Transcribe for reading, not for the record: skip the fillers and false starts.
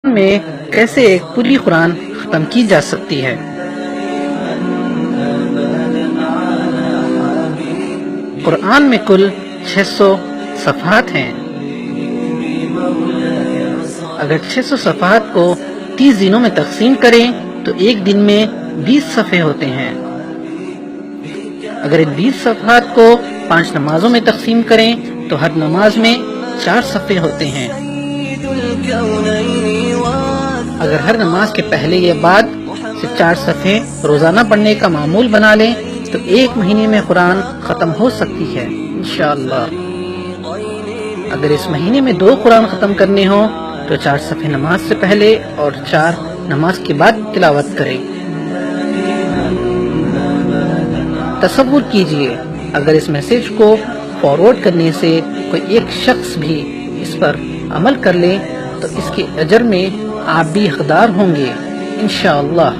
میں کیسے ایک پوری قرآن ختم کی جا سکتی ہے۔ قرآن میں کل 600 صفحات ہیں۔ اگر 600 صفحات کو 30 دنوں میں تقسیم کریں تو ایک دن میں 20 صفحے ہوتے ہیں۔ اگر ان 20 صفحات کو 5 نمازوں میں تقسیم کریں تو ہر نماز میں 4 صفحے ہوتے ہیں۔ اگر ہر نماز کے پہلے یا بعد سے 4 صفحے روزانہ پڑھنے کا معمول بنا لیں تو ایک مہینے میں قرآن ختم ہو سکتی ہے انشاءاللہ۔ اگر اس مہینے میں 2 قرآن ختم کرنے ہوں تو 4 صفحے نماز سے پہلے اور 4 نماز کے بعد تلاوت کریں۔ تصور کیجئے اگر اس میسج کو فارورڈ کرنے سے کوئی ایک شخص بھی اس پر عمل کر لے تو اس کے اجر میں آپ بھی حقدار ہوں گے انشاءاللہ۔